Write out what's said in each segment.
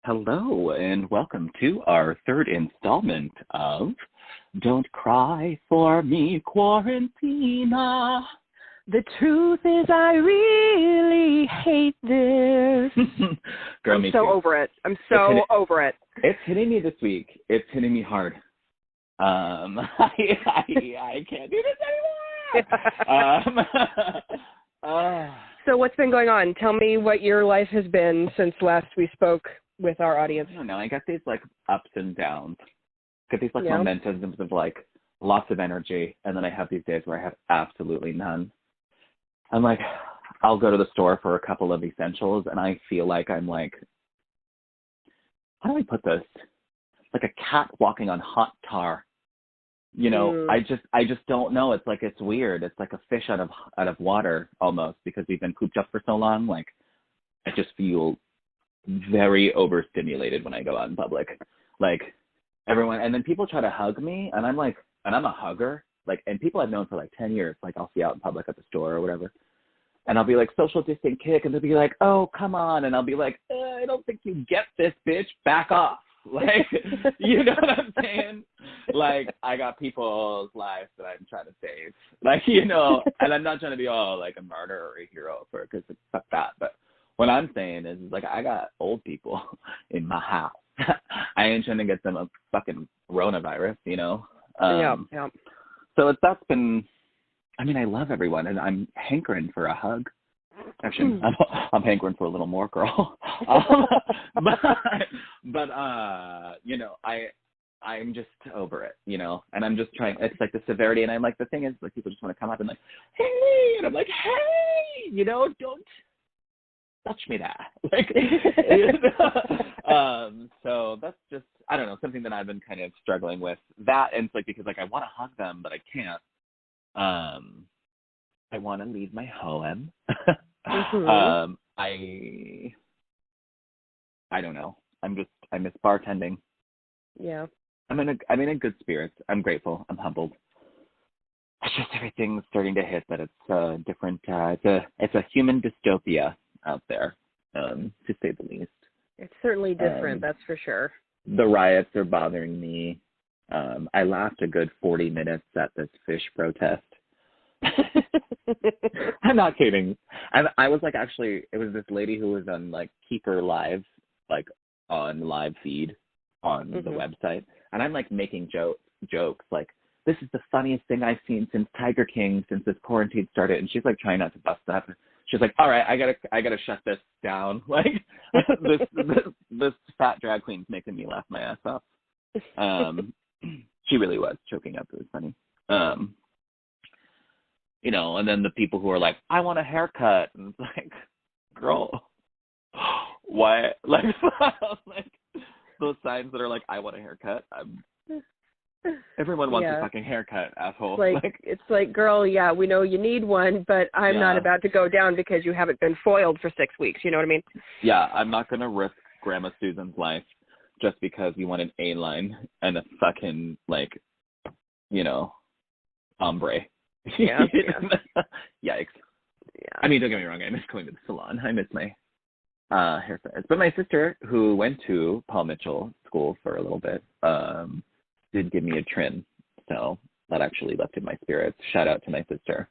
Hello, and welcome to our third installment of Don't Cry for Me, Quarantina. The truth is I really hate this. Girl, I'm me so too. over it. I'm so over it. It's hitting me this week. It's hitting me hard. I can't do this anymore. So what's been going on? Tell me what your life has been since last we spoke with our audience. I don't know. I got these like ups and downs. Got these like momentums of like lots of energy, and then I have these days where I have absolutely none. I'm like, I'll go to the store for a couple of essentials, and I feel like I'm like, how do I put this? Like a cat walking on hot tar. You know, I just don't know. It's like, it's weird. It's like a fish out of water almost, because we've been cooped up for so long. Like, I just feel very overstimulated when I go out in public. Like, everyone, and then people try to hug me, and I'm like, and I'm a hugger. Like, and people I've known for like 10 years, like I'll see out in public at the store or whatever, and I'll be like, social distance kick, and they'll be like, oh, come on, and I'll be like, I don't think you get this, bitch, back off. Like, you know what I'm saying? Like, I got people's lives that I'm trying to save. Like, you know, and I'm not trying to be all like a martyr or a hero for it, because fuck that. But what I'm saying is, like, I got old people in my house. I ain't trying to get them a fucking coronavirus, you know? Yeah. So that's been, I mean, I love everyone, and I'm hankering for a hug. Actually, I'm hankering for a little more, girl. But you know, I'm just over it, you know, and I'm just trying. It's like the severity, and I'm like, the thing is, like, people just want to come up and like, hey, and I'm like, hey, you know, don't touch me that. Like, so that's just, I don't know, something that I've been kind of struggling with. That, and it's like, because like I want to hug them, but I can't. I want to leave my home. I don't know. I miss bartending. Yeah. I'm in a good spirits. I'm grateful. I'm humbled. It's just everything's starting to hit that it's different. It's a human dystopia out there, to say the least. It's certainly different, that's for sure. The riots are bothering me. I laughed a good 40 minutes at this fish protest. I'm not kidding. And I was like, actually, it was this lady who was on like Keeper Live, like on live feed on the website, and I'm like making jokes like, this is the funniest thing I've seen since Tiger King, since this quarantine started. And she's like trying not to bust up. She's like, all right, I gotta shut this down. Like, this fat drag queen's making me laugh my ass off. She really was choking up. It was funny. You know, and then the people who are like, I want a haircut. And it's like, girl, what? Like, like those signs that are like, I want a haircut. Everyone wants a fucking haircut, asshole. It's like, girl, yeah, we know you need one, but I'm not about to go down because you haven't been foiled for 6 weeks. You know what I mean? Yeah, I'm not going to risk Grandma Susan's life just because you want an A-line and a fucking, like, you know, ombre. Yeah. Yikes. Yeah. I mean, don't get me wrong. I miss going to the salon. I miss my hairstyles. But my sister, who went to Paul Mitchell School for a little bit, did give me a trim. So that actually lifted my spirits. Shout out to my sister.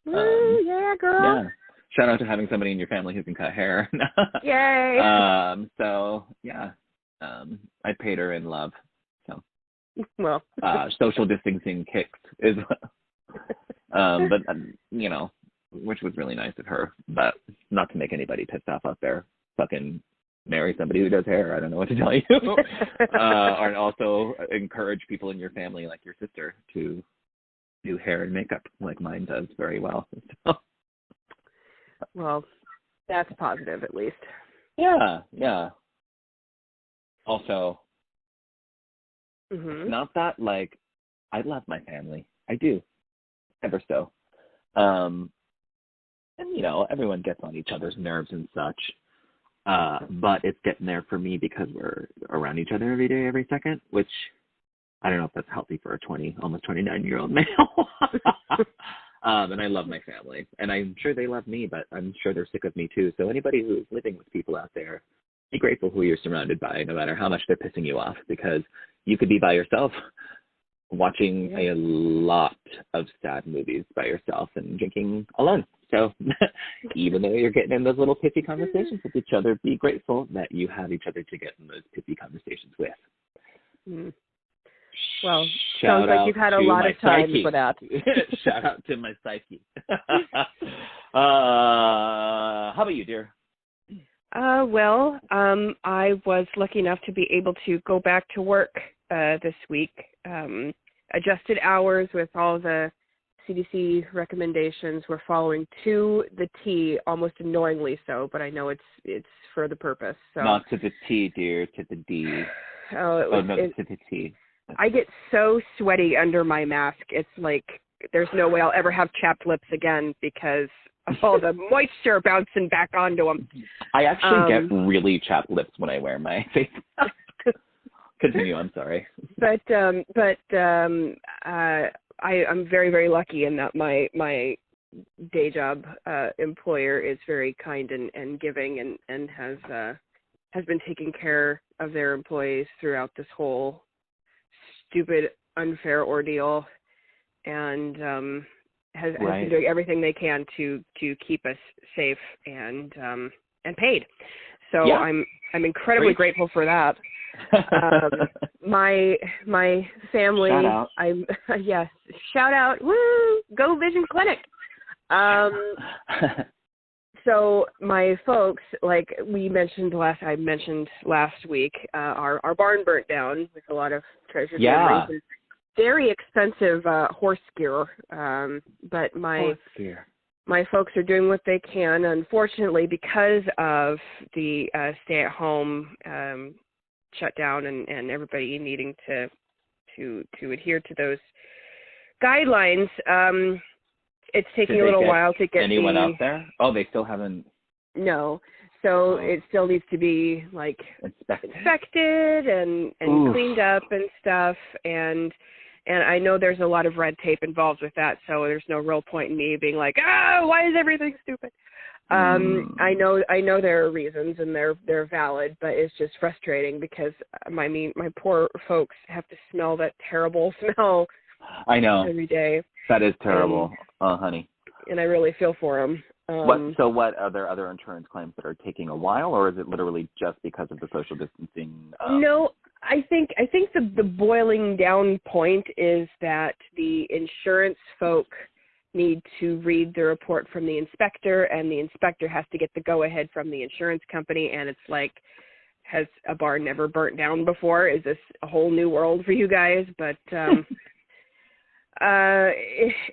Yeah, girl. Yeah. Shout out to having somebody in your family who can cut hair. Yay. So, yeah. I paid her in love. So. Well. Social distancing kicks is but you know, which was really nice of her, but not to make anybody pissed off out there. Fucking marry somebody who does hair. I don't know what to tell you. And also encourage people in your family, like your sister, to do hair and makeup like mine does very well. Well, that's positive at least. Yeah. Also, not that, like, I love my family. I do. Ever so. And, you know, everyone gets on each other's nerves and such. But it's getting there for me because we're around each other every day, every second, which I don't know if that's healthy for a almost 29-year-old male. And I love my family. And I'm sure they love me, but I'm sure they're sick of me too. So anybody who's living with people out there, be grateful who you're surrounded by, no matter how much they're pissing you off, because you could be by yourself watching a lot of sad movies by yourself and drinking alone. So even though you're getting in those little pithy conversations with each other, be grateful that you have each other to get in those pithy conversations with. Mm. Well, sounds like you've had a lot of time for that. Shout out to my psyche. How about you, dear? Well, I was lucky enough to be able to go back to work this week. Adjusted hours with all the CDC recommendations. We're following to the T, almost annoyingly so, but I know it's for the purpose. So. Not to the T, dear, to the D. No, to the T. I get so sweaty under my mask. It's like there's no way I'll ever have chapped lips again because of all the moisture bouncing back onto them. I actually get really chapped lips when I wear my face. Continue. I'm sorry. But I'm very, very lucky in that my day job employer is very kind and giving and has been taking care of their employees throughout this whole stupid, unfair ordeal, and has been doing everything they can to keep us safe and paid. So yeah. I'm incredibly grateful for that. My family, yes, shout out, woo, Go Vision Clinic. So my folks, like I mentioned last week, our barn burnt down with a lot of treasures. Yeah. Very expensive horse gear, but my folks are doing what they can. Unfortunately, because of the stay-at-home shutdown and everybody needing to adhere to those guidelines, it's taking a little while to get anyone out there. Oh, they still haven't. No. So it still needs to be like inspected and cleaned up and stuff. And I know there's a lot of red tape involved with that. So there's no real point in me being like, why is everything stupid? I know there are reasons and they're valid, but it's just frustrating because my poor folks have to smell that terrible smell. I know. Every day. That is terrible, honey. And I really feel for them. What are there other insurance claims that are taking a while, or is it literally just because of the social distancing? No, I think the boiling down point is that the insurance folk need to read the report from the inspector, and the inspector has to get the go-ahead from the insurance company, and it's like, has a barn never burnt down before? Is this a whole new world for you guys? But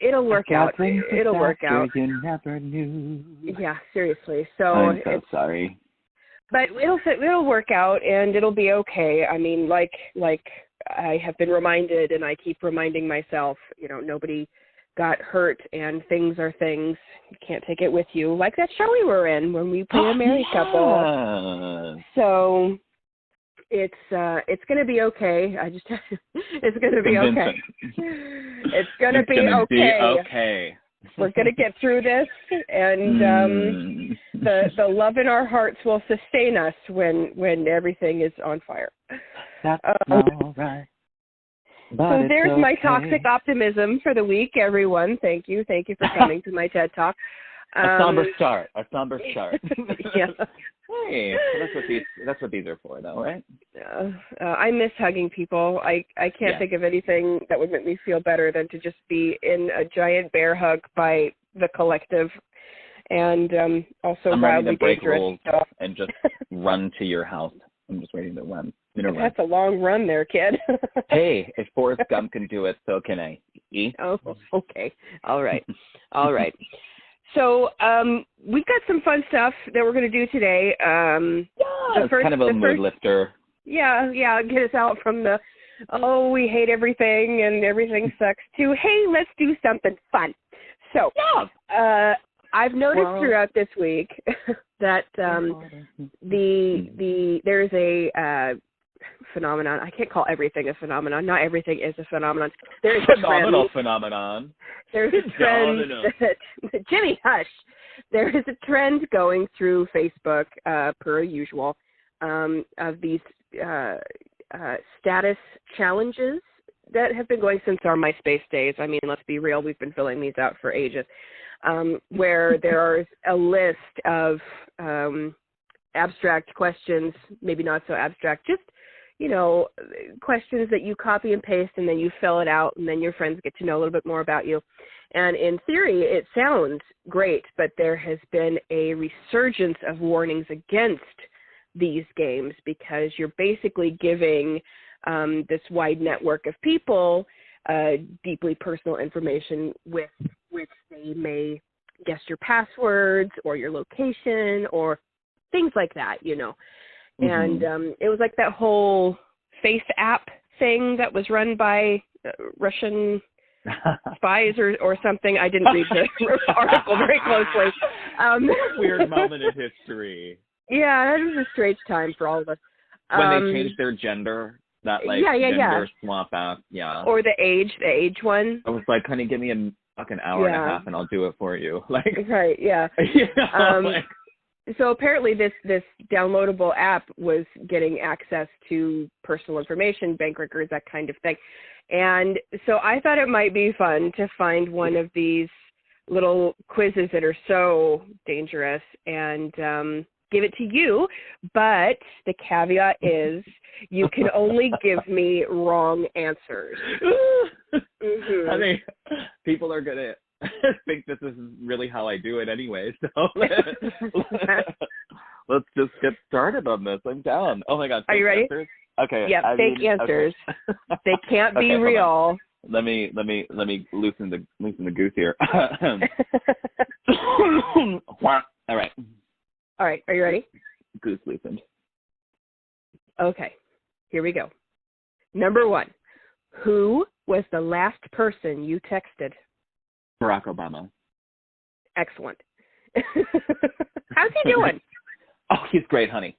it'll work out. It'll work out. You never knew. Yeah, seriously. So I'm so sorry. But it'll work out, and it'll be okay. I mean, like I have been reminded, and I keep reminding myself, nobody got hurt, and things are things. You can't take it with you. Like that show we were in when we played a married couple. So it's going to be okay. It's going to be okay. It's going to be okay. We're going to get through this, and the love in our hearts will sustain us when everything is on fire. That's all right. So there's my toxic optimism for the week, everyone. Thank you for coming to my TED Talk. A somber start. Yeah. Hey, that's what these are for, though, right? I miss hugging people. I can't think of anything that would make me feel better than to just be in a giant bear hug by the collective, and also wildly dangerous stuff. And just run to your house. I'm just waiting to run. That's a long run there, kid. Hey, if Forrest Gump can do it, so can I. Oh, okay. All right. So we've got some fun stuff that we're going to do today. It's kind of a mood lifter. Yeah, get us out from the, we hate everything and everything sucks, to, hey, let's do something fun. So I've noticed throughout this week that there's a phenomenon. I can't call everything a phenomenon. Not everything is a phenomenon. There's a phenomenal phenomenon. There's a trend that, Jimmy, hush. There is a trend going through Facebook, per usual, of these status challenges that have been going since our MySpace days. I mean, let's be real, we've been filling these out for ages, where there's a list of abstract questions, maybe not so abstract, just, questions that you copy and paste, and then you fill it out, and then your friends get to know a little bit more about you. And in theory, it sounds great, but there has been a resurgence of warnings against these games because you're basically giving this wide network of people deeply personal information with which they may guess your passwords or your location or things like that, Mm-hmm. And it was like that whole Face app thing that was run by Russian spies or something. I didn't read the article very closely. Weird moment in history. Yeah, it was a strange time for all of us. When they changed their gender, that gender swap app, Or the age one. I was like, honey, give me an hour and a half and I'll do it for you. Like, right, yeah. So apparently this downloadable app was getting access to personal information, bank records, that kind of thing. And so I thought it might be fun to find one of these little quizzes that are so dangerous and give it to you. But the caveat is you can only give me wrong answers. Mm-hmm. I mean, people are going to think this is really how I do it anyway. So let's just get started on this. I'm down. Oh my God. Are you ready? Answers? Okay. Yeah, fake answers. Okay. They can't be real. Let me loosen the goose here. All right. Are you ready? Goose loosened. Okay. Here we go. Number 1. Who was the last person you texted? Barack Obama. Excellent. How's he doing? Oh, he's great, honey.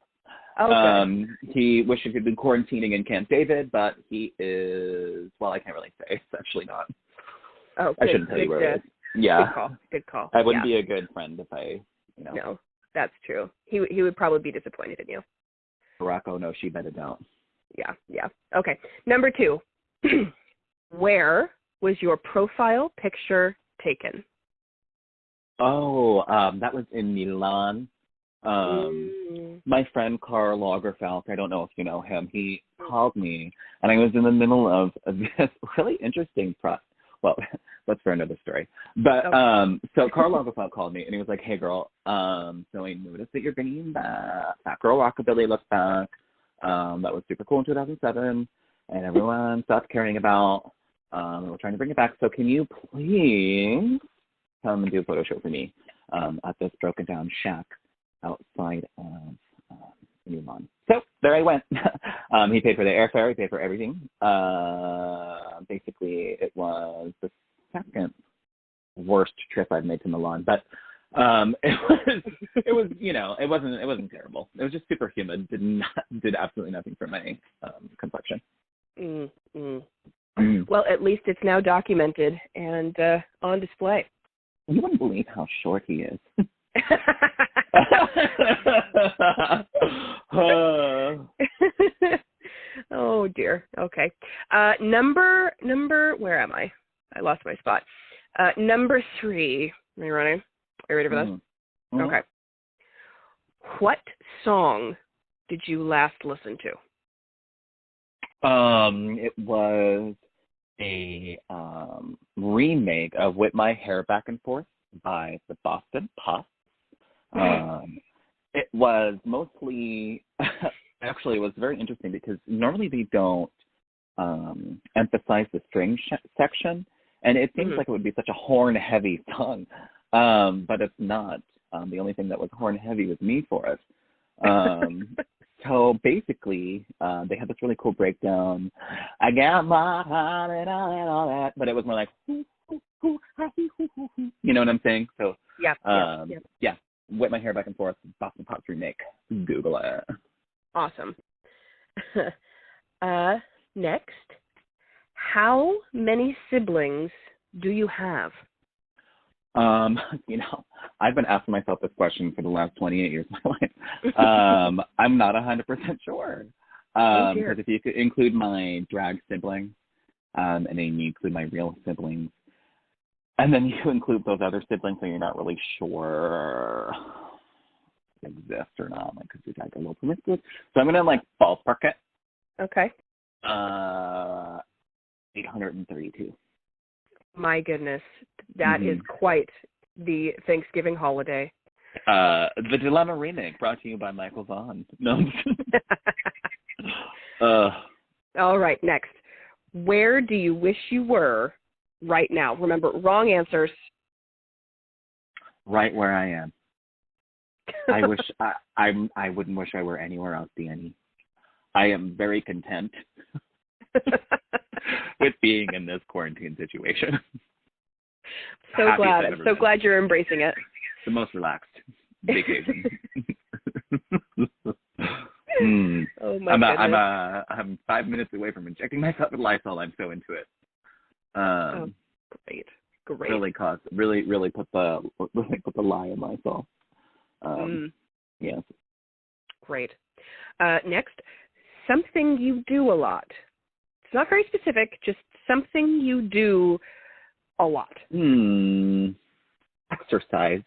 Oh, he wished he could be quarantining in Camp David, but he is, well, I can't really say. It's actually not. Oh, I shouldn't tell you where it is. Yeah. Good call. I wouldn't be a good friend if I, No, that's true. He would probably be disappointed in you. Barack, oh no, she better don't. Yeah. Okay. Number 2. Where was your profile picture taken? Oh, that was in Milan. My friend Karl Lagerfeld, I don't know if you know him, he called me, and I was in the middle of this really interesting well, that's for another story. But, so Karl Lagerfeld called me, and he was like, hey, girl, so I noticed that you're bringing back Fat Girl Rockabilly Look Back. That was super cool in 2007, and everyone stopped caring about. We're trying to bring it back. So can you please come and do a photo shoot for me at this broken down shack outside of Milan? So there I went. He paid for the airfare. He paid for everything. Basically, it was the second worst trip I've made to Milan, but it was it wasn't terrible. It was just super humid. Did absolutely nothing for my complexion. Well, at least it's now documented and on display. You wouldn't believe how short he is. Oh dear. Okay. Number. Where am I? I lost my spot. Number 3. Are you ready? Are you ready for this? Mm-hmm. Okay. What song did you last listen to? It was a remake of Whip My Hair Back and Forth by the Boston Pops. It was mostly, actually it was very interesting because normally they don't emphasize the string section, and it seems like it would be such a horn-heavy song, but it's not. The only thing that was horn-heavy was Me for it. So basically, they had this really cool breakdown. I got my heart and all that, but it was more like, you know what I'm saying? So, yeah. Whip My Hair Back and Forth, Boston Pops remake. Google it. Awesome. Next, how many siblings do you have? You know, I've been asking myself this question for the last 28 years of my life. I'm not 100% sure. Because if you could include my drag siblings, and then you include my real siblings, and then you include those other siblings that you're not really sure exist or not, like, because you're like a little promiscuous. So I'm going to, like, ballpark it. Okay. 832. My goodness. That is quite the Thanksgiving holiday. The Dilemma remake brought to you by Michael Vaughn. No. All right, next. Where do you wish you were right now? Remember, wrong answers. Right where I am. I wish I wouldn't wish I were anywhere else, Danny. I am very content with being in this quarantine situation. So glad. I'm so glad you're embracing it. The most relaxed vacation. Oh my goodness. I'm 5 minutes away from injecting myself with Lysol. I'm so into it. Great. Really put the lie in Lysol. Yes. Great. Next, something you do a lot. It's not very specific, just something you do a lot. Exercise.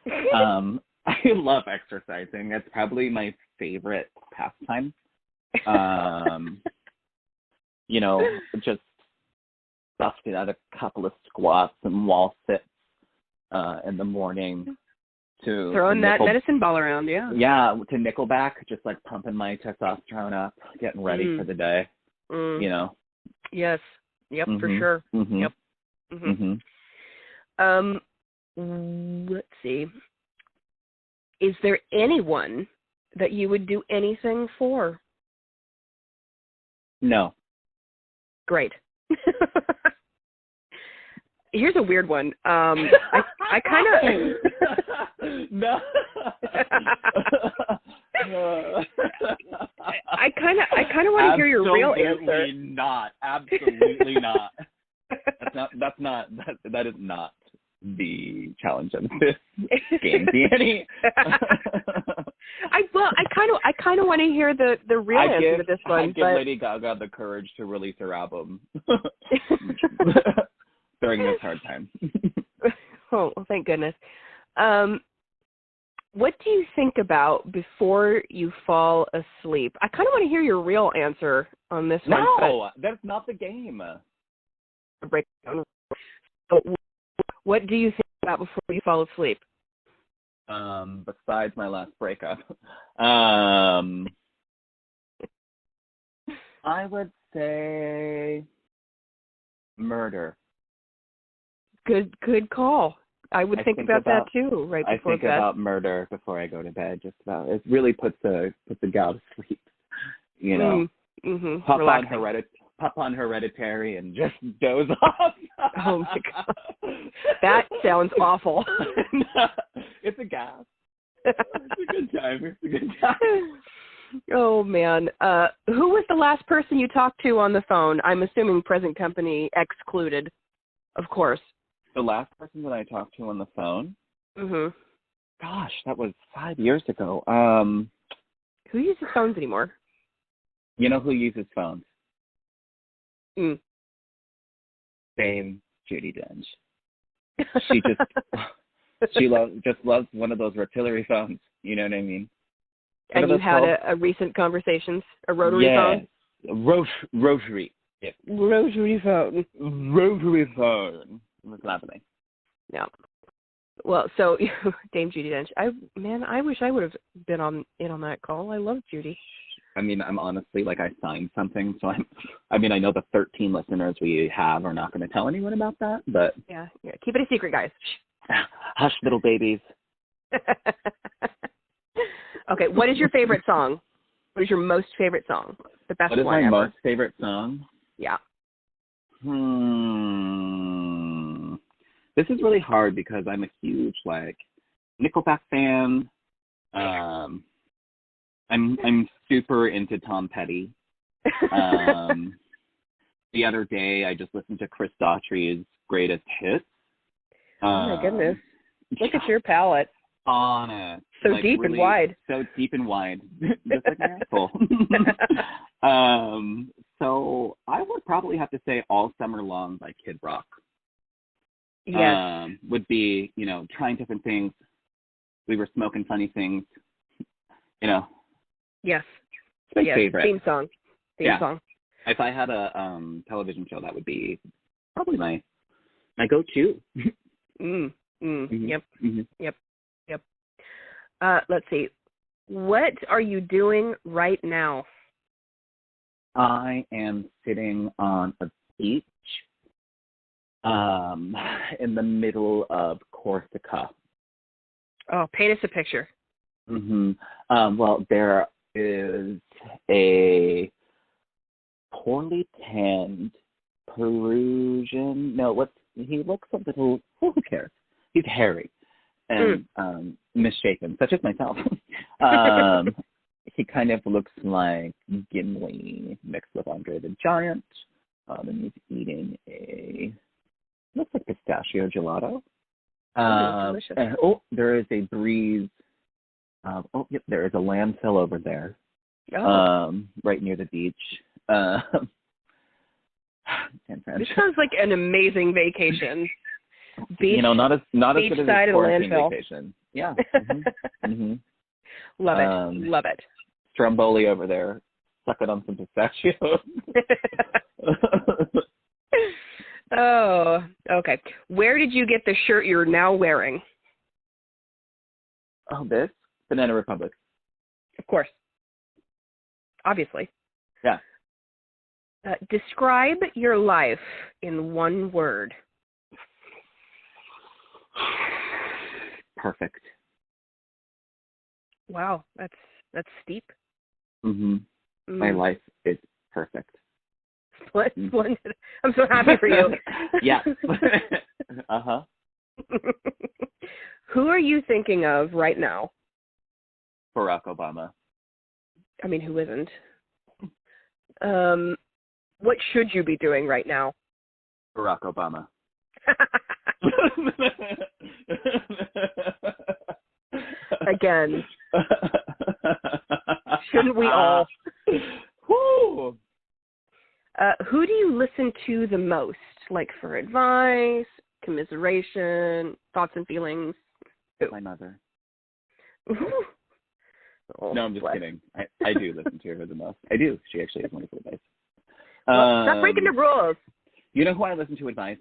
I love exercising. It's probably my favorite pastime. You know, just busting out a couple of squats and wall sits in the morning. To throwing that medicine ball around, yeah. Yeah, to Nickelback, just like pumping my testosterone up, getting ready for the day. You know. Yes. Yep, for sure. Yep. Let's see. Is there anyone that you would do anything for? No. Great. Here's a weird one. I kind of no. I kind of want to hear your real answer. Absolutely not. That is not the challenge of this game, Danny. I kind of want to hear the real answer to this one. I give Lady Gaga the courage to release her album during this hard time. Oh, well, thank goodness. What do you think about before you fall asleep? I kind of want to hear your real answer on this one. No, that's not the game. Breakdown. What do you think about before you fall asleep? Besides my last breakup, I would say murder. Good call. I would think about that too, right before bed. I think about murder before I go to bed. Just about. It really puts the gal to sleep. You know, pop on Hereditary and just doze off. Oh my God, that sounds awful. It's a gas. It's a good time. Oh man, who was the last person you talked to on the phone? I'm assuming present company excluded, of course. The last person that I talked to on the phone? Gosh, that was 5 years ago. Who uses phones anymore? You know who uses phones? Same Judi Dench. She just loves one of those rotary phones. You know what I mean? And you had a recent conversations, a rotary phone? Rotary. Yeah. Rotary phone. Rotary phone. It was lovely. Yeah. Well, so Dame Judi Dench. I wish I would have been on that call. I love Judy. I mean, I'm honestly like I signed something, so I know the 13 listeners we have are not going to tell anyone about that, but yeah, keep it a secret, guys. Hush, little babies. Okay, what is your favorite song? What is your most favorite song? The best one ever. What is my most favorite song? Yeah. This is really hard because I'm a huge Nickelback fan. I'm super into Tom Petty. The other day I just listened to Chris Daughtry's greatest hits. Oh my goodness. Look at your palette. Honest. So like deep really, and wide. So deep and wide. Just like my asshole. So I would probably have to say All Summer Long by Kid Rock. Yes. Would be, trying different things. We were smoking funny things. Yes. It's my favorite. Theme song. Song. If I had a television show, that would be probably my go-to. Mm-hmm. Yep. Let's see. What are you doing right now? I am sitting on a beach in the middle of Corsica. Oh, paint us a picture. Mm-hmm. Well, there is a poorly tanned Perusian. No, he looks a little. Who cares? He's hairy and misshapen, such as myself. He kind of looks like Gimli mixed with Andre the Giant, and he's eating looks like pistachio gelato. Delicious. And, there is a breeze. Yep, there is a landfill over there, right near the beach. This sounds like an amazing vacation. Beach, not as good as a quarantine landfill. vacation. Yeah. Mm-hmm. Mm-hmm. Love it. Stromboli over there, sucking on some pistachios. Oh, okay. Where did you get the shirt you're now wearing? Oh, this? Banana Republic. Of course. Obviously. Yeah. Describe your life in one word. Perfect. Wow, that's steep. Mm-hmm. My life is perfect. Splendid. I'm so happy for you. Yeah. Uh-huh. Who are you thinking of right now? Barack Obama. I mean, who isn't? What should you be doing right now? Barack Obama. Again. Shouldn't we all? Woo! Who do you listen to the most? Like for advice, commiseration, thoughts and feelings? My mother. Oh, no, I'm just kidding. I do listen to her the most. I do. She actually has wonderful advice. Well, stop breaking the rules. You know who I listen to advice?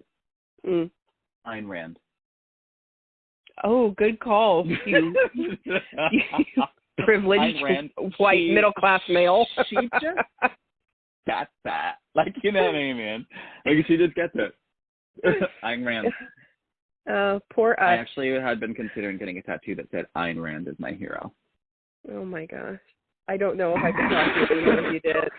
Ayn Rand. Oh, good call. You privileged white middle-class male. She just gets that. Like, you know what I mean, man? Like, she just gets it. Ayn Rand. Poor us. I actually had been considering getting a tattoo that said Ayn Rand is my hero. Oh, my gosh. I don't know if I could talk to you even if you did.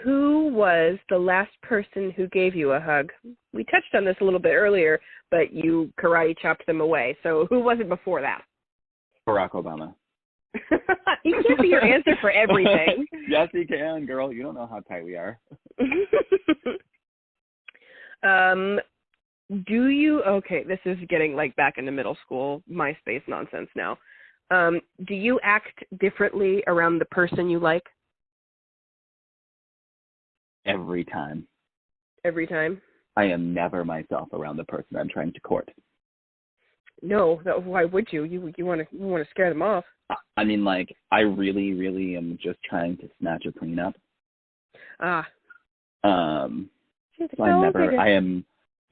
Who was the last person who gave you a hug? We touched on this a little bit earlier, but you karate chopped them away. So who was it before that? Barack Obama. You can't be your answer for everything. Yes, you can, girl. You don't know how tight we are. Okay, this is getting like back into middle school MySpace nonsense now. Do you act differently around the person you like? Every time. Every time? I am never myself around the person I'm trying to court. No, why would you? You want to scare them off. I mean, like, I really, really am just trying to snatch a prenup. So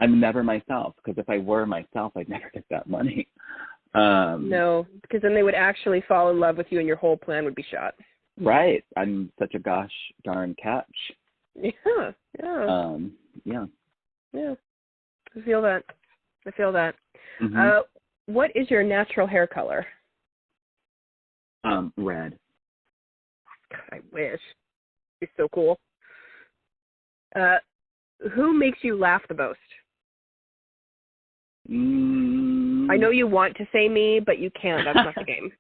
I'm never myself, because if I were myself, I'd never get that money. No, because then they would actually fall in love with you and your whole plan would be shot. Right. I'm such a gosh darn catch. Yeah. Yeah. Yeah. I feel that. Mm-hmm. What is your natural hair color? Red. God, I wish. It's so cool. Who makes you laugh the most? I know you want to say me, but you can't. That's not the game.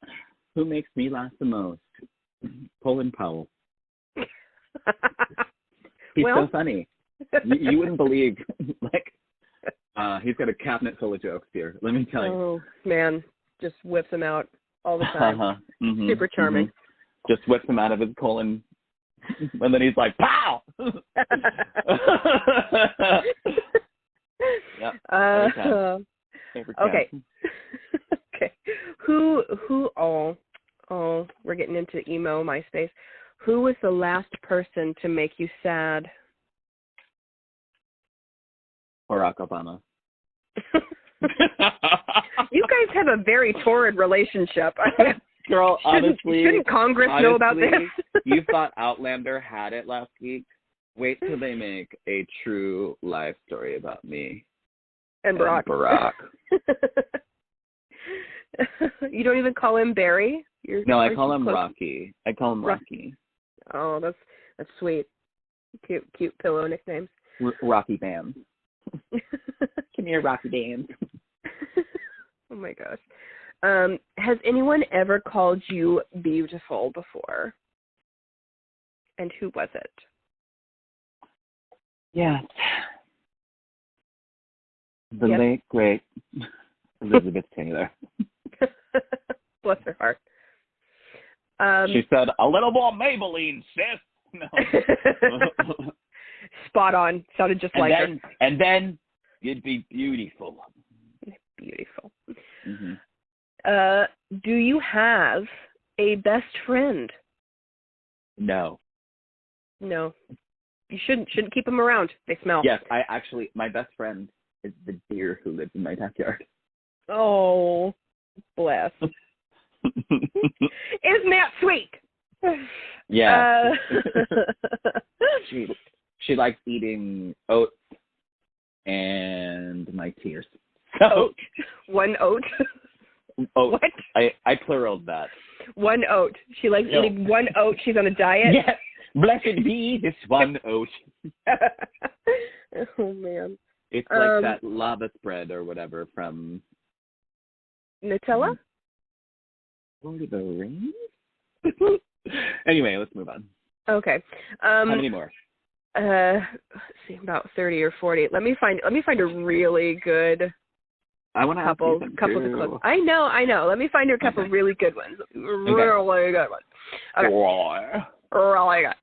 Who makes me laugh the most? Colin Powell. He's so funny. You wouldn't believe, like, he's got a cabinet full of jokes here. Let me tell you. Oh, man. Just whips them out all the time. Mm-hmm. Super charming. Mm-hmm. Just whips him out of his colon. And then he's like, pow! Yep. Okay. Okay. Who, we're getting into emo MySpace. Who was the last person to make you sad? Barack Obama. You guys have a very torrid relationship. Girl, honestly. Shouldn't Congress know about this? You thought Outlander had it last week? Wait till they make a true life story about me. And Barack. You don't even call him Barry? No, I call him Rocky. I call him Rocky. Oh, that's sweet. Cute pillow nicknames. Rocky Band. Come here, Rocky Band. Oh my gosh. Has anyone ever called you beautiful before? And who was it? Yes. The late, great Elizabeth Taylor. Bless her heart. She said, a little more Maybelline, sis. No. Spot on. Sounded just like her. And then you'd be beautiful. Beautiful. Mm-hmm. Do you have a best friend? No. No. You shouldn't keep them around. They smell. Yes, my best friend is the deer who lives in my backyard. Oh, bless. Isn't that sweet? Yeah. She likes eating oats and my tears. Oat. One oat? Oat. What? I pluraled that. One oat. She likes eating one oat. She's on a diet? Yes. Blessed be this one oat. Oh, man. It's like that lava spread or whatever from... Nutella? Lord of the Rings? Anyway, let's move on. Okay. How many more? Let's see, about 30 or 40. Let me find a really good couple to close. I know. Let me find a couple really good ones. Really good ones. Okay. Really good.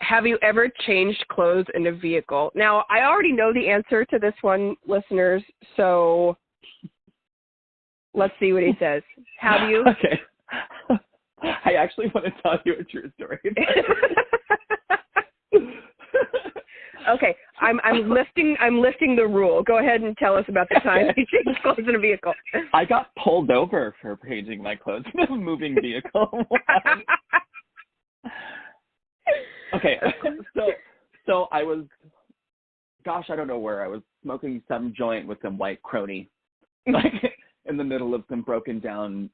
Have you ever changed clothes in a vehicle? Now, I already know the answer to this one, listeners, so let's see what he says. Have you? Okay. I actually want to tell you a true story. Okay, I'm lifting the rule. Go ahead and tell us about the time you changed clothes in a vehicle. I got pulled over for changing my clothes in a moving vehicle. Okay, so I was, I don't know where I was smoking some joint with some white crony, like in the middle of some broken down,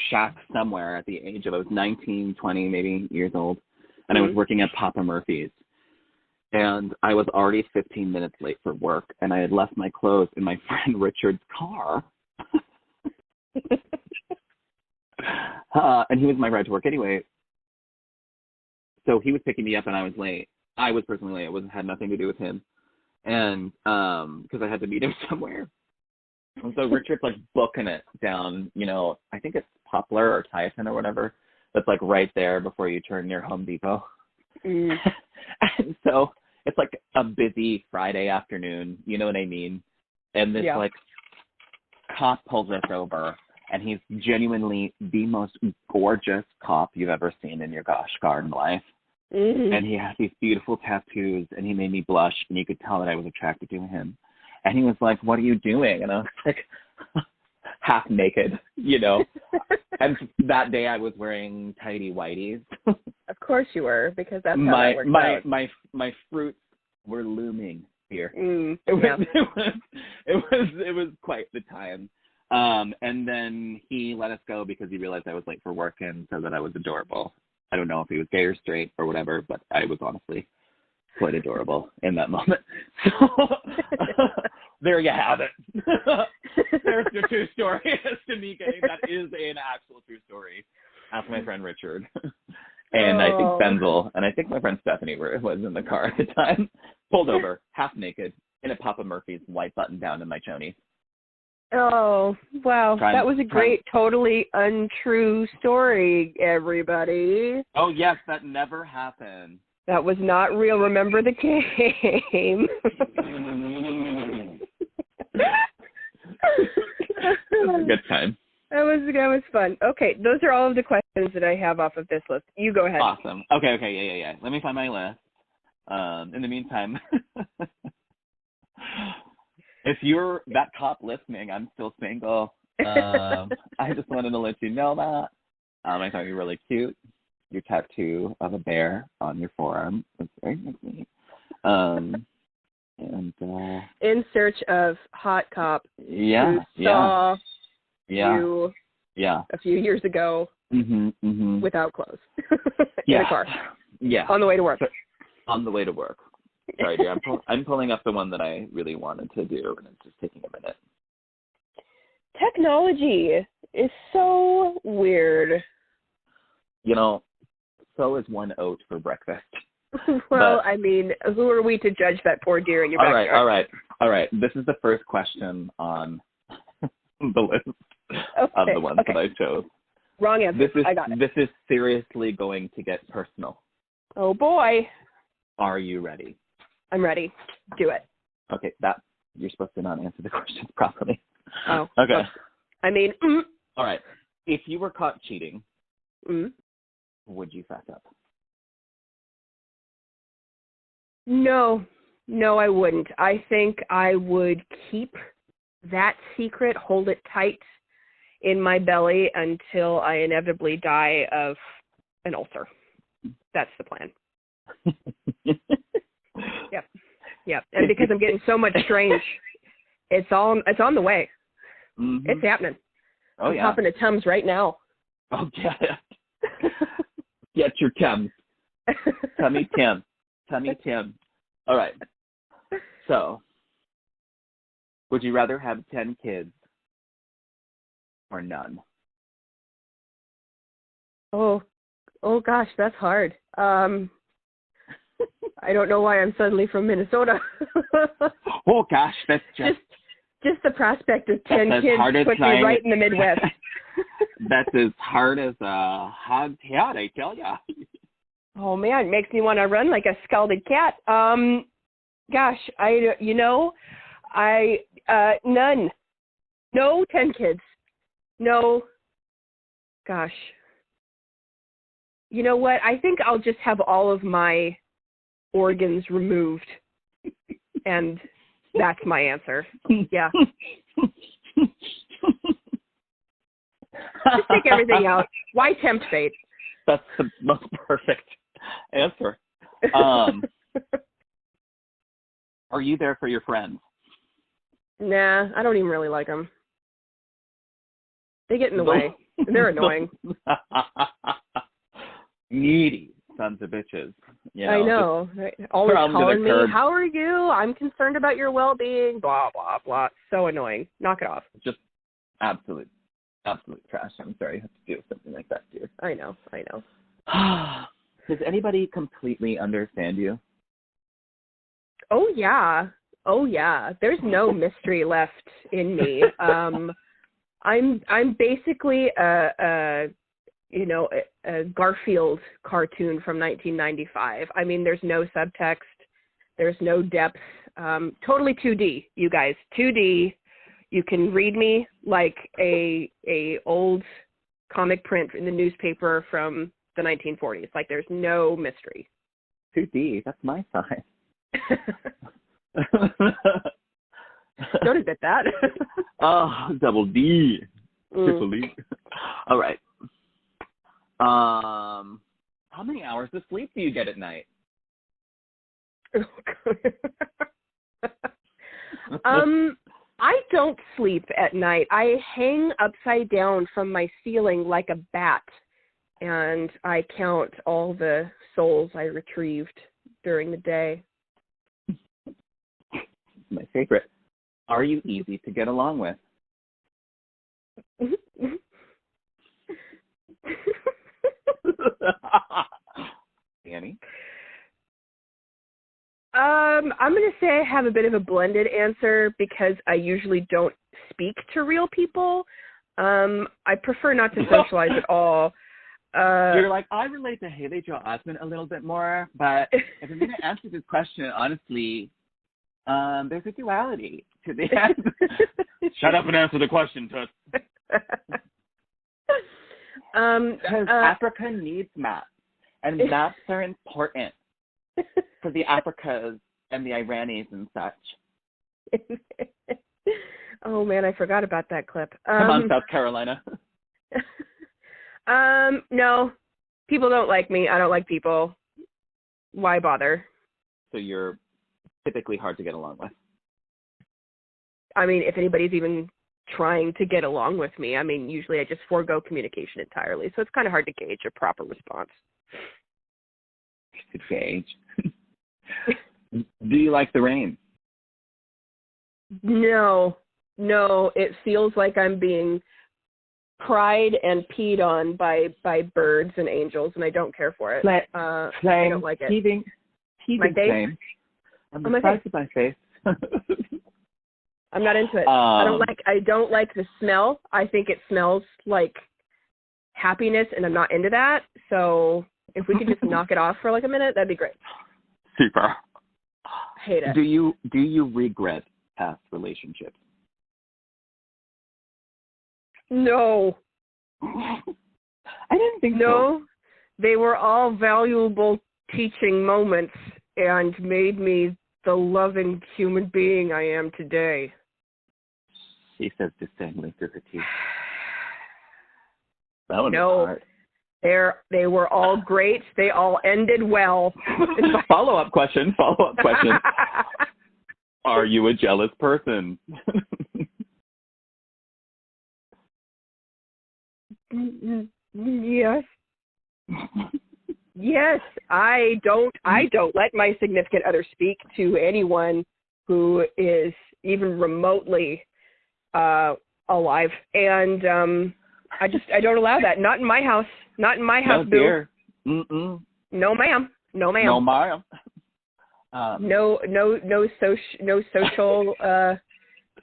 shack somewhere at the age of, I was 19, 20, maybe years old, and I was working at Papa Murphy's. And I was already 15 minutes late for work, and I had left my clothes in my friend Richard's car. And he was my ride to work anyway. So he was picking me up, and I was late. I was personally late. It had nothing to do with him. And because I had to meet him somewhere. And so Richard's like booking it down, I think it's Poplar or Tyson or whatever. That's like right there before you turn near Home Depot. Mm. And so it's like a busy Friday afternoon, you know what I mean? And this like cop pulls us over, and he's genuinely the most gorgeous cop you've ever seen in your gosh darn life. Mm-hmm. And he has these beautiful tattoos, and he made me blush, and you could tell that I was attracted to him. And he was like, "What are you doing?" And I was like, half naked, And that day I was wearing tidy whities. Of course you were, because that's how that works out. My fruits were looming here. It was quite the time. And then he let us go because he realized I was late for work and said that I was adorable. I don't know if he was gay or straight or whatever, but I was honestly quite adorable in that moment. So there you have it. There's your true story as to me getting that is an actual true story. Ask my friend Richard. And I think Denzel, and I think my friend Stephanie was in the car at the time, pulled over, half naked, in a Papa Murphy's, white button down in my chonies. Oh, wow. That was a great, totally untrue story, everybody. Oh, yes, that never happened. That was not real. Remember the game. Good time. That was fun. Okay, those are all of the questions that I have off of this list. You go ahead. Awesome. Okay, yeah. Let me find my list. In the meantime, if you're that cop listening, I'm still single. I just wanted to let you know that. I thought you were really cute. Your tattoo of a bear on your forearm was very nice. In search of hot cop. Yeah. Who saw you a few years ago without clothes in a car. Yeah. On the way to work. On the way to work. Sorry, dear. I'm pulling up the one that I really wanted to do, and it's just taking a minute. Technology is so weird. You know, so is one oat for breakfast. Well, I mean, who are we to judge that poor deer in your backyard? All right. This is the first question on the list of the ones that I chose. Wrong answer. I got it. This is seriously going to get personal. Oh, boy. Are you ready? I'm ready. Do it. Okay, you're supposed to not answer the questions properly. Oh. Okay. I mean, All right. If you were caught cheating, would you fess up? No, I wouldn't. I think I would keep that secret, hold it tight in my belly until I inevitably die of an ulcer. That's the plan. Yep. And because I'm getting so much strange, it's on the way. Mm-hmm. It's happening. I'm popping a Tums right now. Oh, yeah. Get your Tums. Tummy Tim. All right. So, would you rather have 10 kids or none? Oh gosh, that's hard. I don't know why I'm suddenly from Minnesota. Oh gosh, that's just the prospect of 10 kids puts me right in the Midwest. That's as hard as a hog's head, I tell ya. Oh man, it makes me want to run like a scalded cat. Gosh, none. No 10 kids. No. Gosh. You know what? I think I'll just have all of my organs removed. And that's my answer. Yeah. Just take everything out. Why tempt fate? That's the most perfect answer. Are you there for your friends? Nah, I don't even really like them. They get in the way. They're annoying. Needy sons of bitches. I know. Always calling me, how are you? I'm concerned about your well-being, blah, blah, blah. So annoying. Knock it off. Just absolute trash. I'm sorry you have to deal with something like that, dear. I know. Does anybody completely understand you? Oh, yeah. There's no mystery left in me. I'm basically a Garfield cartoon from 1995. I mean, there's no subtext, there's no depth. Totally 2D, you guys. 2D. You can read me like a old comic print in the newspaper from the 1940s. Like, there's no mystery. 2D. That's my sign. Don't admit that. Oh, double D. Triple D. All right. How many hours of sleep do you get at night? I don't sleep at night. I hang upside down from my ceiling like a bat, and I count all the souls I retrieved during the day. My favorite. Are you easy to get along with? Annie? I'm going to say I have a bit of a blended answer because I usually don't speak to real people. I prefer not to socialize at all. You're like, I relate to Haley Joel Osment a little bit more, but if I'm going to answer this question, honestly, there's a duality to the answer. Shut up and answer the question, Toots. Because Africa needs maps, and maps are important for the Africas and the Iranis and such. Oh, man, I forgot about that clip. Come on, South Carolina. No, people don't like me. I don't like people. Why bother? So you're typically hard to get along with. I mean, if anybody's even trying to get along with me, I mean, usually I just forego communication entirely. So it's kind of hard to gauge a proper response. To gauge. Do you like the rain? No, it feels like I'm being cried and peed on by birds and angels, and I don't care for it. I don't like it. Teething my face? Same. I'm on my surprised face? at my face. I'm not into it. I don't like the smell. I think it smells like happiness, and I'm not into that. So if we could just knock it off for like a minute, that'd be great. Super. Hate it. Do you regret past relationships? No. I didn't think so. No. They were all valuable teaching moments and made me the loving human being I am today. She says disdainfully through her teeth. That one No. was hard. They were all great. They all ended well. Follow-up question. Are you a jealous person? Yes. Yes, I don't let my significant other speak to anyone who is even remotely alive, and I don't allow that. Not in my house. Not in my house, no, boo. dear. Mm-mm. No, ma'am. No, ma'am. No, ma'am. No social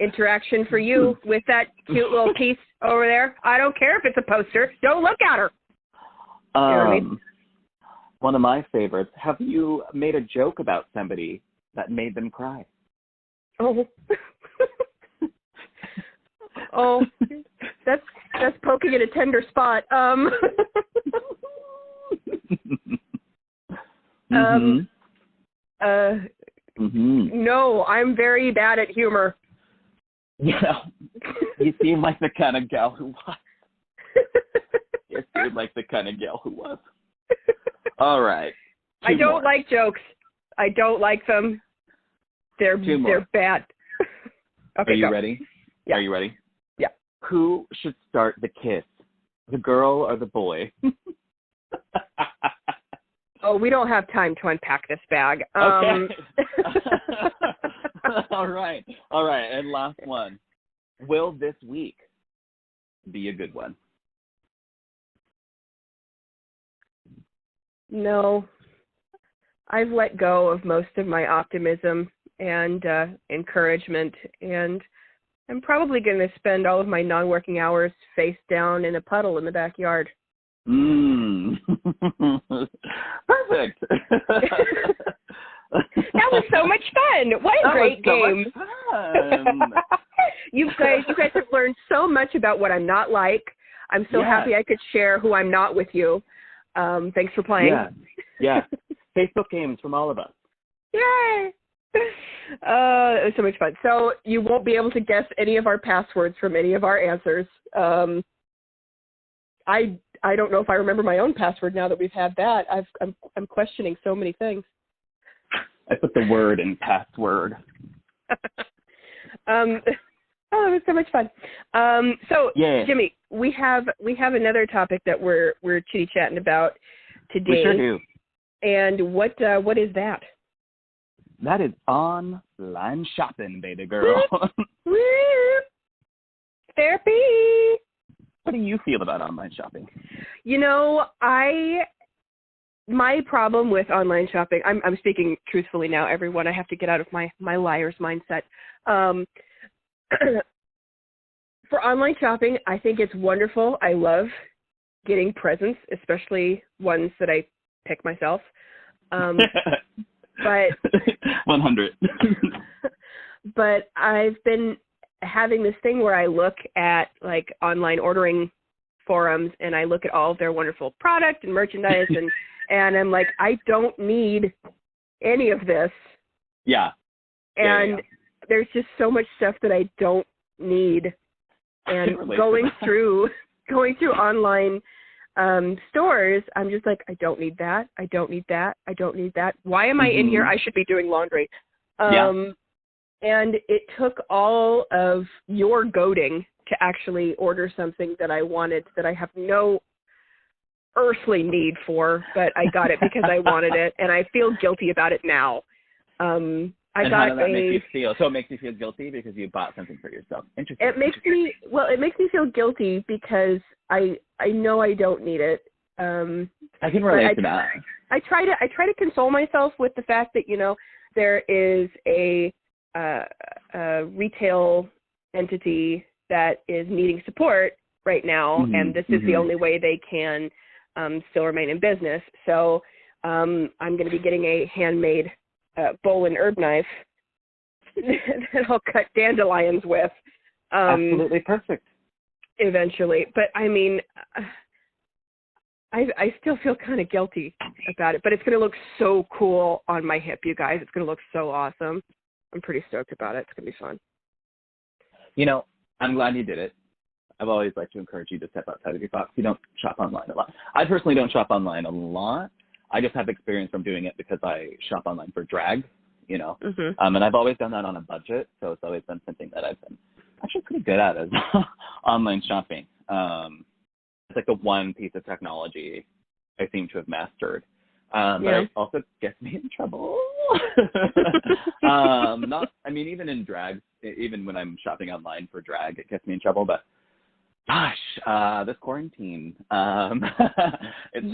interaction for you with that cute little piece over there. I don't care if it's a poster. Don't look at her. You know what I mean? One of my favorites. Have you made a joke about somebody that made them cry? Oh. Oh, that's poking at a tender spot. No, I'm very bad at humor. Yeah, you seem like the kind of gal who was. You seem like the kind of gal who was. All right. I don't like jokes. I don't like them. They're bad. Okay, Are you go. ready? Yeah. Are you ready? Yeah. Who should start the kiss? The girl or the boy? Oh, we don't have time to unpack this bag. Okay. All right. And last one. Will this week be a good one? No. I've let go of most of my optimism and encouragement, and I'm probably going to spend all of my non-working hours face down in a puddle in the backyard. Perfect. That was so much fun. What a great game. So much fun. You guys have learned so much about what I'm not like. I'm so happy I could share who I'm not with you. Thanks for playing. Yeah. Facebook games from all of us. Yay! It was so much fun. So you won't be able to guess any of our passwords from any of our answers. I don't know if I remember my own password now that we've had that. I'm questioning so many things. I put the word in password. Oh, it was so much fun. So Jimmy, we have another topic that we're chitty chatting about today. We sure do. And what is that? That is online shopping, baby girl. Therapy. What do you feel about online shopping? You know, I my problem with online shopping, I'm speaking truthfully now, everyone. I have to get out of my liar's mindset. For online shopping, I think it's wonderful. I love getting presents, especially ones that I pick myself. But 100. But I've been having this thing where I look at like online ordering forums and I look at all of their wonderful product and merchandise and I'm like, I don't need any of this. Yeah. And there's just so much stuff that I don't need. And going through online stores, I'm just like, I don't need that. I don't need that. I don't need that. Why am I in here? I should be doing laundry. And it took all of your goading to actually order something that I wanted that I have no earthly need for, but I got it because I wanted it, and I feel guilty about it now. How does that make you feel? So it makes you feel guilty because you bought something for yourself. Interesting. It makes me feel guilty because I know I don't need it. I can relate to that. I try to console myself with the fact that, you know, there is a retail entity that is needing support right now, and this is the only way they can still remain in business. So I'm going to be getting a handmade bowl and herb knife that I'll cut dandelions with. Absolutely perfect. Eventually. But I mean, I still feel kind of guilty about it, but it's going to look so cool on my hip, you guys. It's going to look so awesome. I'm pretty stoked about it. It's going to be fun. You know, I'm glad you did it. I've always liked to encourage you to step outside of your box. You don't shop online a lot. I personally don't shop online a lot. I just have experience from doing it because I shop online for drag, you know. And I've always done that on a budget, so it's always been something that I've been actually pretty good at is online shopping. It's like the one piece of technology I seem to have mastered. But it also gets me in trouble. Even in drag, even when I'm shopping online for drag, it gets me in trouble. But gosh, this quarantine, it's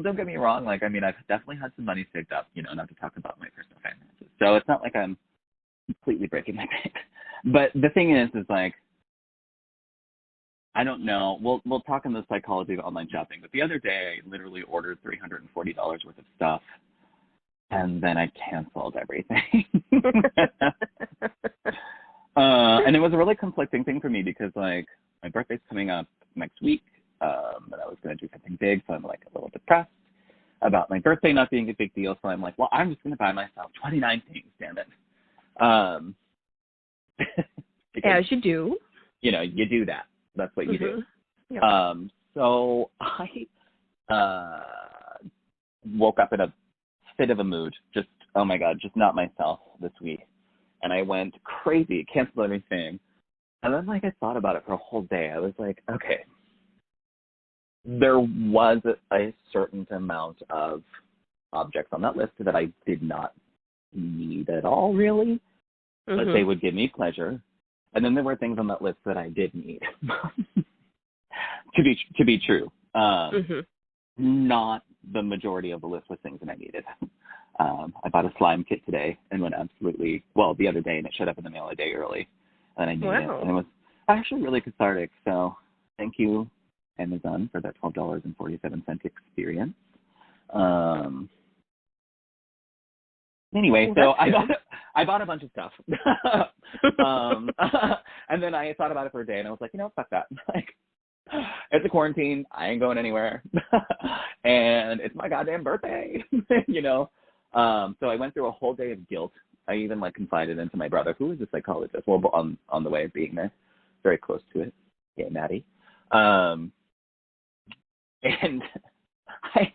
don't get me wrong. Like, I mean, I've definitely had some money saved up, you know, not to talk about my personal finances. So it's not like I'm completely breaking my bank. But the thing is like, I don't know. We'll talk on the psychology of online shopping. But the other day, I literally ordered $340 worth of stuff, and then I canceled everything. And it was a really conflicting thing for me because, like, my birthday's coming up next week, and I was going to do something big, so I'm, like, a little depressed about my birthday not being a big deal. So I'm like, well, I'm just going to buy myself 29 things, damn it. Because, as you do. You know, you do that. That's what you do. Yep. So I woke up in a fit of a mood. Just, oh my God, just not myself this week. And I went crazy, canceled everything. And then, like, I thought about it for a whole day. I was like, okay, there was a certain amount of objects on that list that I did not need at all, really. But they would give me pleasure. And then there were things on that list that I did need to be true. Not the majority of the list was things that I needed. I bought a slime kit today and went the other day, and it showed up in the mail a day early. And I needed it. And it was actually really cathartic. So thank you, Amazon, for that $12.47 experience. Anyway, so I bought a bunch of stuff. And then I thought about it for a day, and I was like, you know, fuck that. Like, it's a quarantine. I ain't going anywhere. And it's my goddamn birthday, you know. So I went through a whole day of guilt. I even, like, confided into my brother, who is a psychologist, well, on the way of being there, very close to it. Yeah, Maddie. And I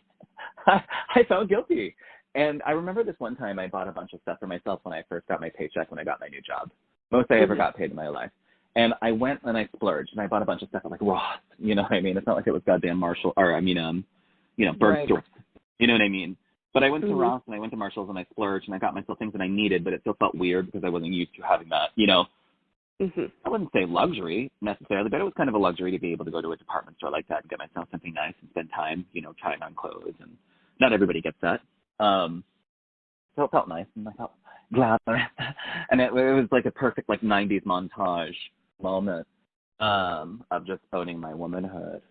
felt guilty. And I remember this one time I bought a bunch of stuff for myself when I first got my paycheck when I got my new job. Most I ever got paid in my life. And I went and I splurged and I bought a bunch of stuff at, like, Ross. You know what I mean? It's not like it was goddamn Marshall Bergdorf. You know what I mean? But I went to Ross and I went to Marshall's and I splurged and I got myself things that I needed, but it still felt weird because I wasn't used to having that, you know. I wouldn't say luxury necessarily, but it was kind of a luxury to be able to go to a department store like that and get myself something nice and spend time, trying on clothes. And not everybody gets that. So it felt nice, and I felt glamorous. And it was like a perfect 90s montage moment of just owning my womanhood.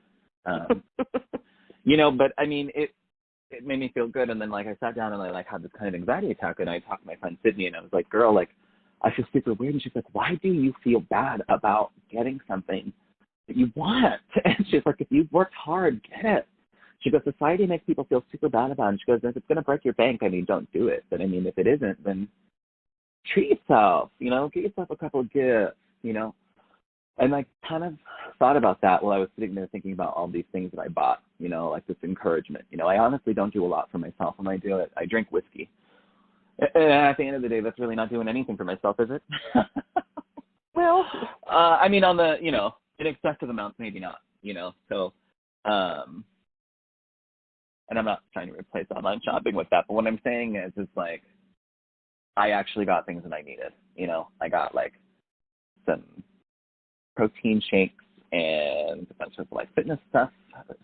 But I mean, it made me feel good. And then I sat down and I had this kind of anxiety attack, and I talked to my friend Sydney, and I was like, girl, I feel super weird. And she's like, why do you feel bad about getting something that you want? And she's like, if you've worked hard, get it. She goes, society makes people feel super bad about it. And she goes, if it's going to break your bank, I mean, don't do it. But I mean, if it isn't, then treat yourself, get yourself a couple of gifts, And I kind of thought about that while I was sitting there thinking about all these things that I bought, this encouragement. I honestly don't do a lot for myself when I do it. I drink whiskey. And at the end of the day, that's really not doing anything for myself, is it? Well, I mean, on the, in excessive amounts, maybe not, so, and I'm not trying to replace online shopping with that, but what I'm saying is I actually got things that I needed. I got some protein shakes and a bunch of fitness stuff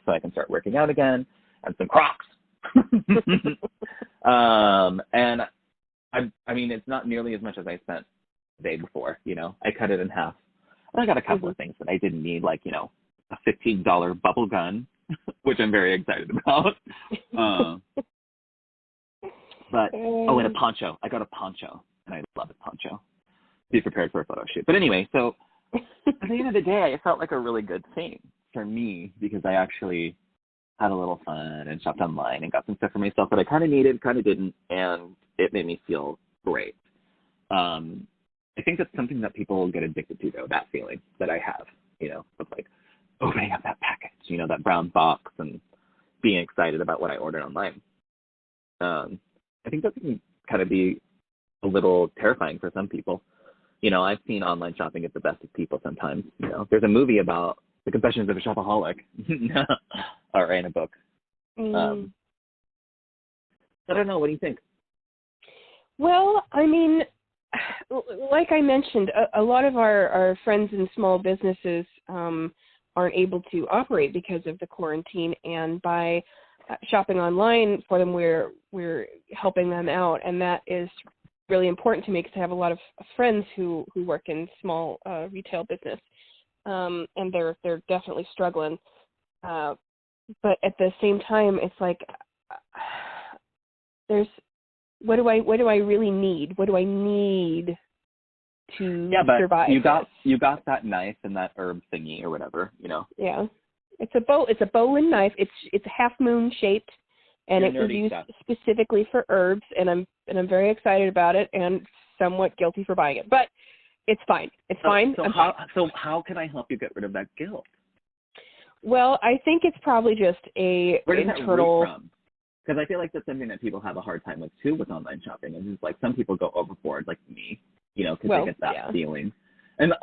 so I can start working out again, and some Crocs. And I mean, it's not nearly as much as I spent the day before. I cut it in half. And I got a couple of things that I didn't need, a $15 bubble gun, which I'm very excited about. And a poncho. I got a poncho, and I love a poncho. Be prepared for a photo shoot. But anyway, so at the end of the day, it felt like a really good thing for me because I actually had a little fun and shopped online and got some stuff for myself that I kind of needed, kind of didn't, and it made me feel great. I think that's something that people get addicted to, though, that feeling that I have, of opening up that package, that brown box and being excited about what I ordered online. I think that can kind of be a little terrifying for some people. I've seen online shopping get the best of people sometimes. There's a movie about The Confessions of a Shopaholic, or in a book. I don't know. What do you think? Well, I mean, like I mentioned, a lot of our friends in small businesses aren't able to operate because of the quarantine, and by shopping online for them, we're helping them out, and that is really important to me because I have a lot of friends who work in small retail business, and they're definitely struggling. But at the same time, it's there's what do I really need? What do I need to survive? You got that knife and that herb thingy or whatever, Yeah, it's a bow and knife. It's half moon shaped, and it was used specifically for herbs. And I'm very excited about it, and somewhat guilty for buying it, but it's fine. It's fine. So how can I help you get rid of that guilt? Well, I think it's probably just Where does internal. That root from? Because I feel like that's something that people have a hard time with too with online shopping. And it's some people go overboard, like me, because they get that feeling. And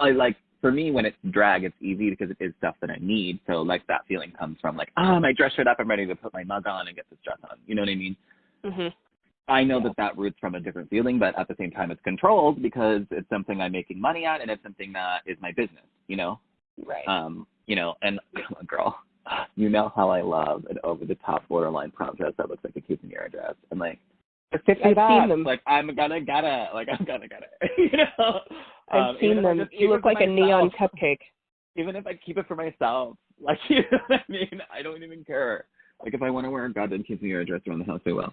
for me, when it's drag, it's easy because it is stuff that I need. So that feeling comes from my dress shirt up, I'm ready to put my mug on and get this dress on. You know what I mean? Mm-hmm. I know that roots from a different feeling, but at the same time, it's controlled because it's something I'm making money at, and it's something that is my business. Right. And girl, how I love an over-the-top borderline prom dress that looks like a quinceañera dress. I'm I've seen them. I'm gonna get it. I'm gonna get it. I've seen them. You look like a neon cupcake. Even if I keep it for myself, you know what I mean? I don't even care. If I want to wear a goddamn quinceañera dress around the house, I will.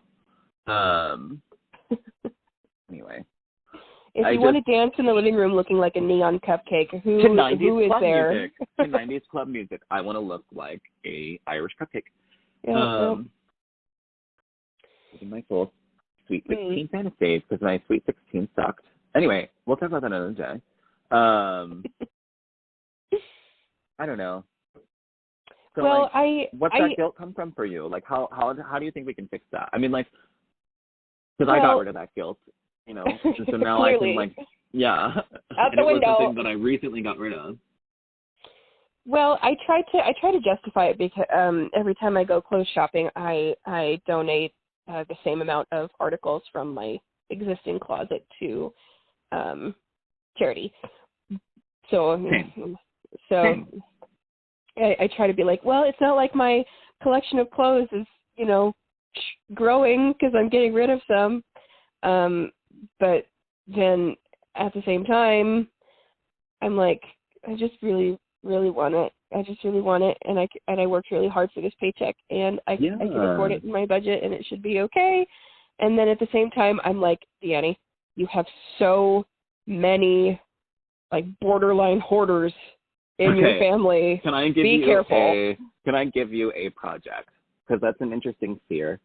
Anyway. If you want to dance in the living room looking like a neon cupcake, who is there? Music. To 90s club music. I want to look like a Irish cupcake. Giving my full Sweet 16 fantasy because my Sweet 16 sucked. Anyway, we'll talk about that another day. I don't know. So, what's that guilt come from for you? How do you think we can fix that? I mean, because I got rid of that guilt. So now I can out and the it window. was something that I recently got rid of. Well, I try to justify it because every time I go clothes shopping, I donate the same amount of articles from my existing closet to charity. So, Same. so Same. I try to be like, well, it's not like my collection of clothes is, growing because I'm getting rid of some. But then at the same time, I'm like, I just really, really want it. I just really want it, and I worked really hard for this paycheck, and I can afford it in my budget, and it should be okay. And then at the same time, I'm like, Deannie, you have so many like borderline hoarders in your family. Can I give be careful. Can I give you a project? Because that's an interesting fear,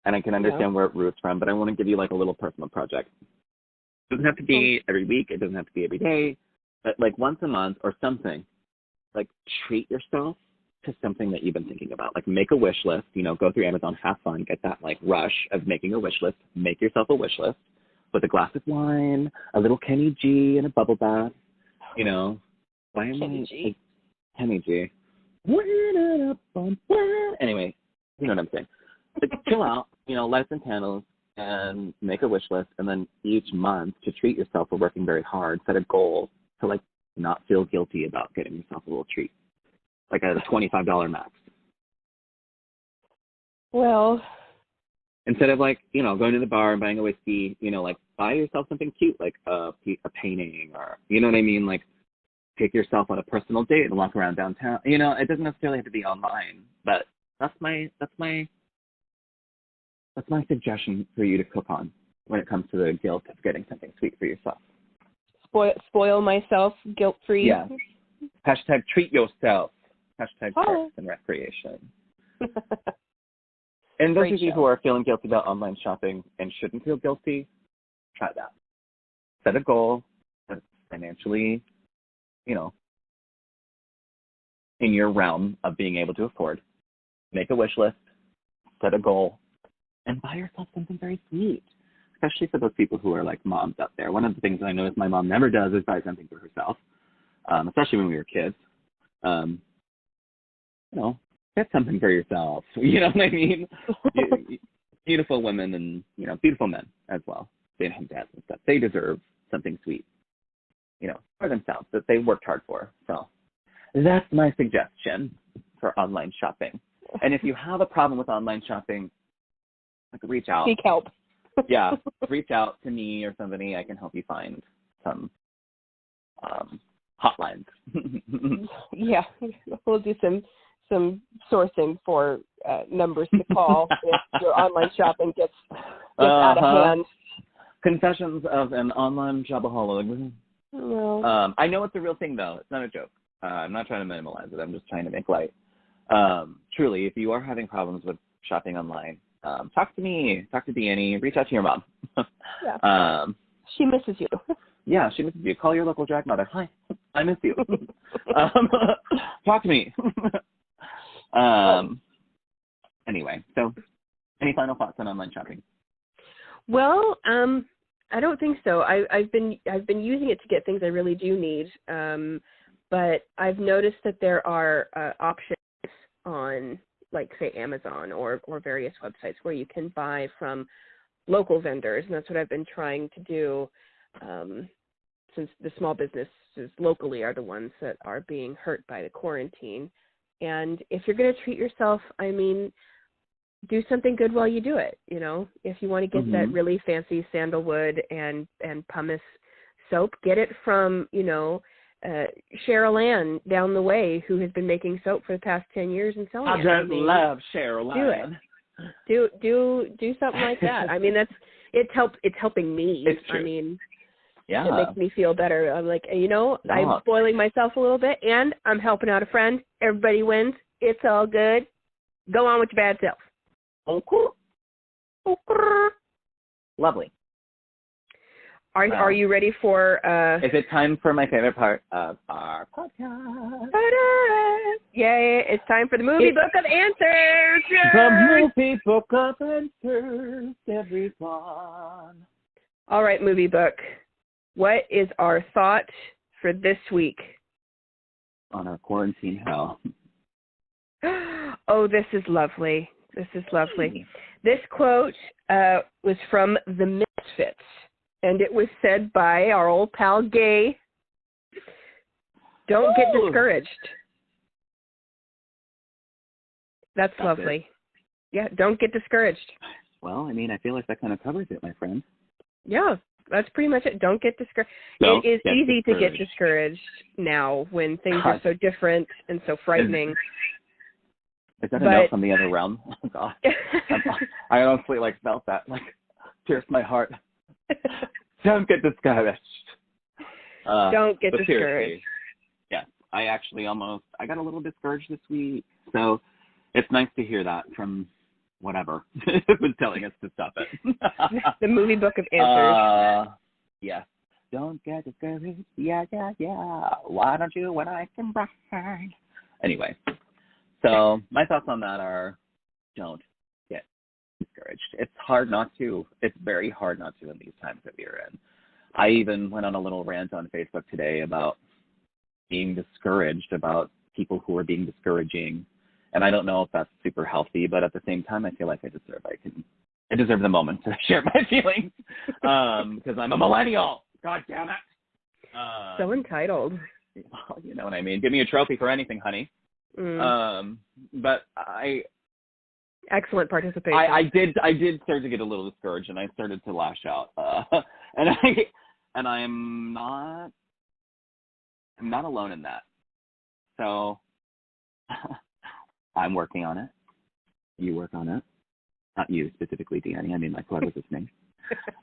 and I can understand where it roots from. But I want to give you like a little personal project. It doesn't have to be every week. It doesn't have to be every day. But like once a month or something. Like treat yourself to something that you've been thinking about. Like make a wish list, go through Amazon, have fun, get that like rush of making a wish list. Make yourself a wish list with a glass of wine, a little Kenny G, and a bubble bath. Why am Kenny G? Kenny G. Anyway, you know what I'm saying. Like, chill out, light some candles and make a wish list. And then each month to treat yourself for working very hard, set a goal to like not feel guilty about getting yourself a little treat, like at a $25 max. Well, instead of like, going to the bar and buying a whiskey, like buy yourself something cute, like a painting or, you know what I mean? Like take yourself on a personal date and walk around downtown. It doesn't necessarily have to be online, but that's my suggestion for you to cook on when it comes to the guilt of getting something sweet for yourself. Spoil myself, guilt-free. Yeah. Hashtag treat yourself. Hashtag perks and recreation. And those of you who are feeling guilty about online shopping and shouldn't feel guilty, try that. Set a goal that's financially, in your realm of being able to afford. Make a wish list, set a goal, and buy yourself something very sweet. Especially for those people who are like moms out there. One of the things that I noticed my mom never does is buy something for herself, especially when we were kids. Get something for yourself. You know what I mean? Beautiful women and, beautiful men as well. Stay-at-home dads and stuff. They deserve something sweet, for themselves that they worked hard for. So that's my suggestion for online shopping. And if you have a problem with online shopping, reach out. Seek help. Yeah, reach out to me or somebody. I can help you find some hotlines. Yeah, we'll do some sourcing for numbers to call if your online shopping gets out of hand. Confessions of an online shopaholic. Well, I know it's a real thing, though. It's not a joke. I'm not trying to minimalize it. I'm just trying to make light. Truly, if you are having problems with shopping online, talk to me, talk to Deannie, reach out to your mom. Yeah. She misses you. Yeah, she misses you. Call your local drag mother. Hi, I miss you. Talk to me. Anyway, so any final thoughts on online shopping? Well, I don't think so. I've been using it to get things I really do need, but I've noticed that there are options on, like, say, Amazon or various websites where you can buy from local vendors, and that's what I've been trying to do, since the small businesses locally are the ones that are being hurt by the quarantine. And if you're going to treat yourself, I mean, do something good while you do it. If you want to get that really fancy sandalwood and pumice soap, get it from, Cheryl Ann down the way, who has been making soap for the past 10 years and selling it. I love Cheryl Ann. Do something like that. I mean, it's helping me. It's true. I mean, yeah, it makes me feel better. I'm like, I'm spoiling myself a little bit, and I'm helping out a friend. Everybody wins. It's all good. Go on with your bad self. Lovely. Are you ready for... Is it time for my favorite part of our podcast? Yay, it's time for the movie book of answers. Yay! The movie book of answers, everyone. All right, movie book. What is our thought for this week? On our quarantine hell. Oh, this is lovely. This quote was from The Misfits, and it was said by our old pal Gay. Don't get Woo! discouraged. That's lovely. It. Yeah, don't get discouraged. Well, I mean, I feel like that kind of covers it, my friend. Yeah, that's pretty much it. Don't get discouraged. Don't It is get easy to get discouraged. discouraged now when things are so different and so frightening. Is that a note from the other realm? Oh, God. I honestly, felt that, pierced my heart. Don't get discouraged. Don't get discouraged. Seriously, yes, I actually I got a little discouraged this week. So it's nice to hear that from whatever was telling us to stop it. The movie book of answers. Yes. Don't get discouraged. Yeah. Why don't you when I can ride? Anyway, so my thoughts on that are don't get discouraged. It's hard not to. It's very hard not to in these times that we are in. I even went on a little rant on Facebook today about being discouraged, about people who are being discouraging. And I don't know if that's super healthy, but at the same time, I feel like I deserve the moment to share my feelings because I'm a millennial. God damn it. So entitled. Well, you know what I mean. Give me a trophy for anything, honey. But Excellent participation. I did start to get a little discouraged, and I started to lash out. And I'm not alone in that. So I'm working on it. You work on it. Not you specifically, Danny. I mean, whoever's listening.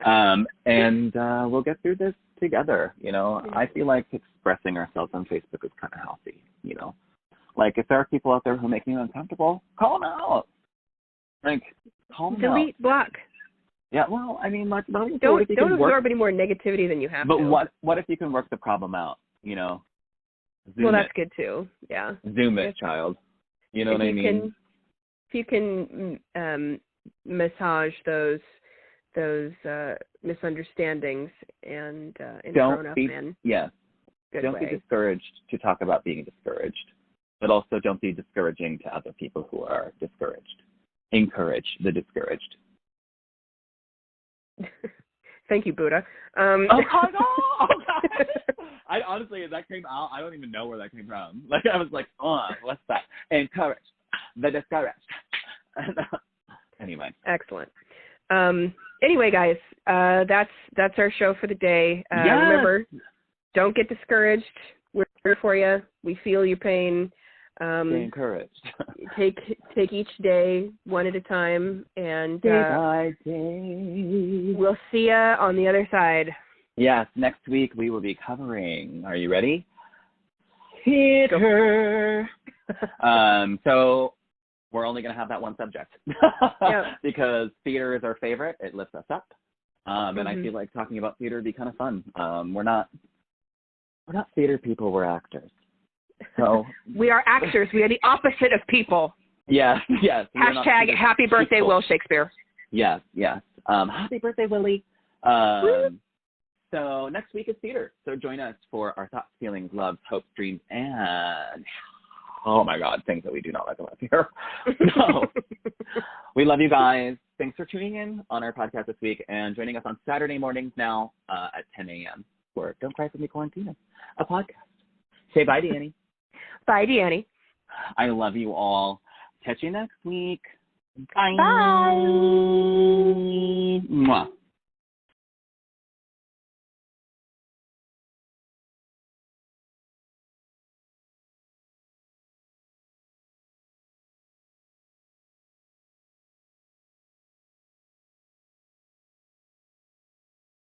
And we'll get through this together. You know, I feel like expressing ourselves on Facebook is kind of healthy. You know, if there are people out there who make me uncomfortable, call them out. Call them out. Delete, block. Yeah, well, I mean, don't absorb any more negativity than you have to. But what if you can work the problem out? You know. Well, that's good too. Yeah. Zoom it, child. You know what I mean? If you can massage those misunderstandings and grown up men. Yeah. Don't be discouraged to talk about being discouraged, but also don't be discouraging to other people who are discouraged. Encourage the discouraged. Thank you, Buddha. Oh God! Oh God! I honestly, that came out. I don't even know where that came from. I was like, what's that? Encourage the discouraged. Anyway. Excellent. Anyway, guys, that's our show for the day. Yes. Remember, don't get discouraged. We're here for you. We feel your pain. Stay encouraged. take each day one at a time, and day by day. We'll see you on the other side. Yes, next week we will be covering. Are you ready? Theater. So we're only going to have that one subject because theater is our favorite. It lifts us up, and I feel like talking about theater would be kind of fun. We're not theater people. We're actors. So we are actors. We are the opposite of people. Yes. Hashtag happy birthday, people. Will Shakespeare. Yes. Happy birthday, Willie. So next week is theater. So join us for our thoughts, feelings, loves, hopes, dreams, and oh my God, things that we do not like about here. So we love you guys. Thanks for tuning in on our podcast this week and joining us on Saturday mornings now at 10 a.m. for Don't Cry For Me Quarantina, a podcast. Say bye, Danny. Bye, Danny. I love you all. Catch you next week. Bye. Bye. Mwah.